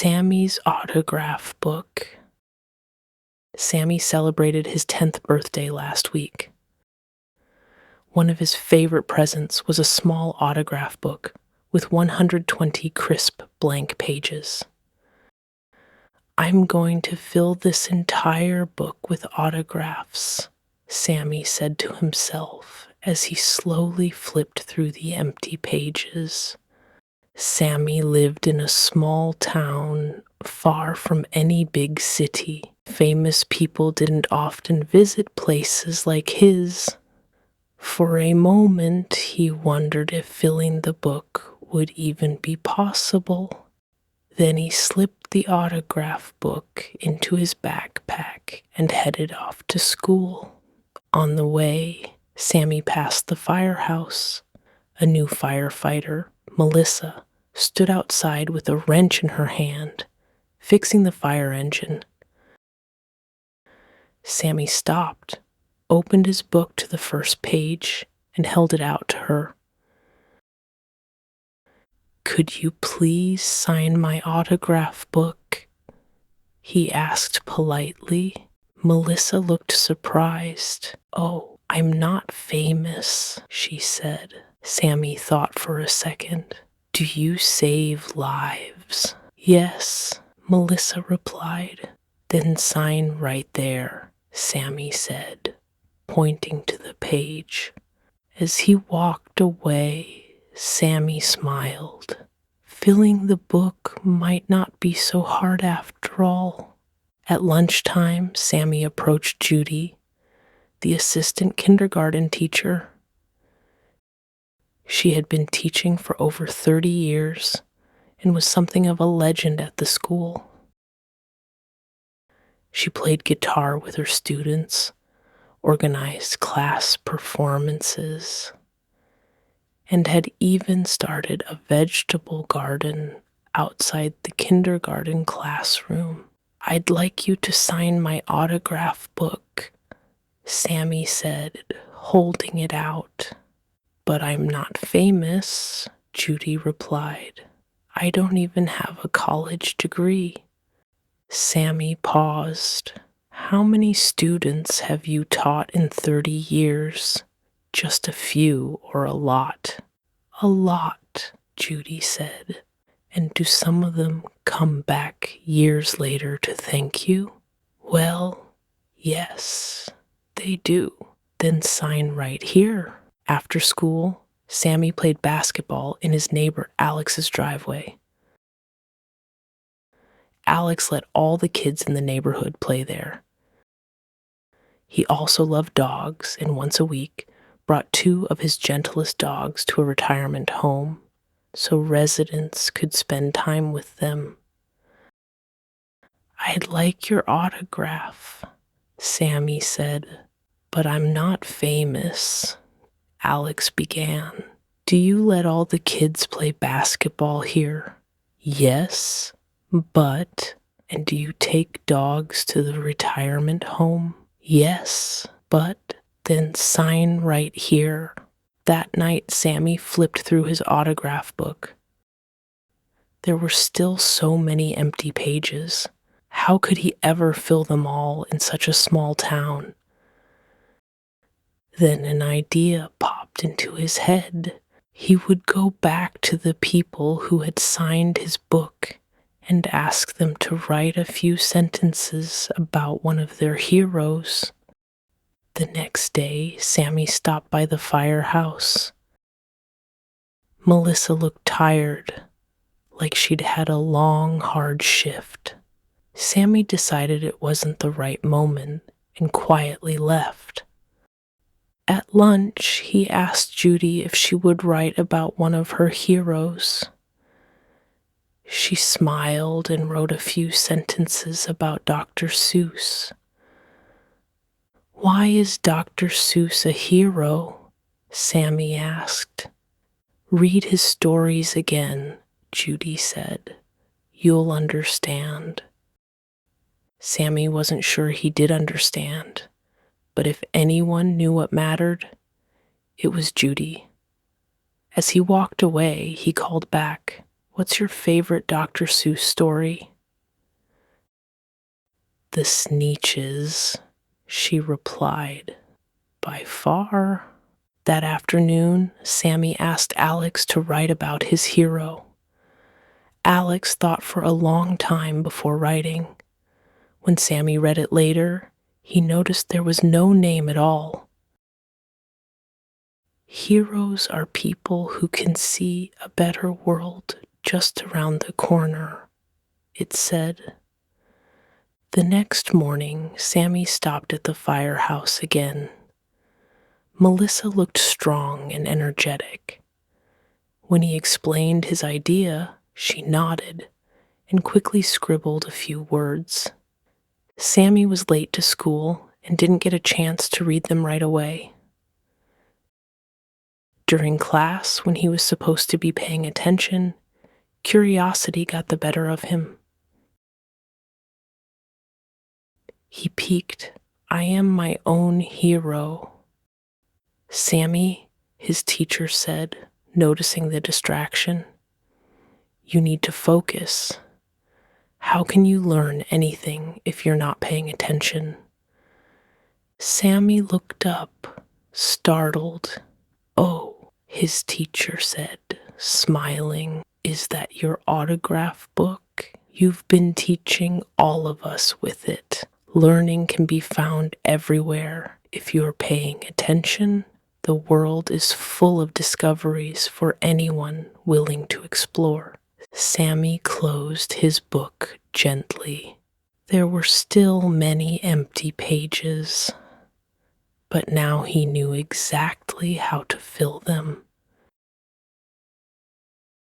Sammy's autograph book. Sammy celebrated his 10th birthday last week. One of his favorite presents was a small autograph book with 120 crisp blank pages. "I'm going to fill this entire book with autographs," Sammy said to himself as he slowly flipped through the empty pages. Sammy lived in a small town far from any big city. Famous people didn't often visit places like his. For a moment, he wondered if filling the book would even be possible. Then he slipped the autograph book into his backpack and headed off to school. On the way, Sammy passed the firehouse. A new firefighter, Melissa, stood outside with a wrench in her hand, fixing the fire engine. Sammy stopped, opened his book to the first page, and held it out to her. "Could you please sign my autograph book?" he asked politely. Melissa looked surprised. "Oh, I'm not famous," she said. Sammy thought for a second. "Do you save lives?" "Yes," Melissa replied. "Then sign right there," Sammy said, pointing to the page. As he walked away, Sammy smiled. Filling the book might not be so hard after all. At lunchtime, Sammy approached Judy, the assistant kindergarten teacher. She had been teaching for over 30 years and was something of a legend at the school. She played guitar with her students, organized class performances, and had even started a vegetable garden outside the kindergarten classroom. "I'd like you to sign my autograph book," Sammy said, holding it out. "But I'm not famous," Judy replied. "I don't even have a college degree." Sammy paused. "How many students have you taught in 30 years? Just a few or a lot?" "A lot," Judy said. "And do some of them come back years later to thank you?" "Well, yes, they do." "Then sign right here." After school, Sammy played basketball in his neighbor Alex's driveway. Alex let all the kids in the neighborhood play there. He also loved dogs and once a week brought 2 of his gentlest dogs to a retirement home so residents could spend time with them. "I'd like your autograph," Sammy said. "But I'm not famous," Alex began. "Do you let all the kids play basketball here?" "Yes, but..." "And do you take dogs to the retirement home?" "Yes, but..." "Then sign right here." That night, Sammy flipped through his autograph book. There were still so many empty pages. How could he ever fill them all in such a small town? Then an idea popped into his head. He would go back to the people who had signed his book and ask them to write a few sentences about one of their heroes. The next day, Sammy stopped by the firehouse. Melissa looked tired, like she'd had a long, hard shift. Sammy decided it wasn't the right moment and quietly left. At lunch, he asked Judy if she would write about one of her heroes. She smiled and wrote a few sentences about Dr. Seuss. "Why is Dr. Seuss a hero?" Sammy asked. "Read his stories again," Judy said. "You'll understand." Sammy wasn't sure he did understand. But if anyone knew what mattered, it was Judy. As he walked away, he called back, What's your favorite Dr. Seuss story? The Sneetches, she replied. By far. That afternoon, Sammy asked Alex to write about his hero. Alex thought for a long time before writing. When Sammy read it later, he noticed there was no name at all. Heroes are people who can see a better world just around the corner, it said. The next morning, Sammy stopped at the firehouse again. Melissa looked strong and energetic. When he explained his idea, she nodded and quickly scribbled a few words. Sammy was late to school and didn't get a chance to read them right away. During class, when he was supposed to be paying attention, curiosity got the better of him. He peeked. I am my own hero. Sammy, his teacher said, noticing the distraction. You need to focus. How can you learn anything if you're not paying attention? Sammy looked up, startled. Oh, his teacher said, smiling. Is that your autograph book? You've been teaching all of us with it. Learning can be found everywhere. If you're paying attention, the world is full of discoveries for anyone willing to explore. Sammy closed his book gently. There were still many empty pages, but now he knew exactly how to fill them.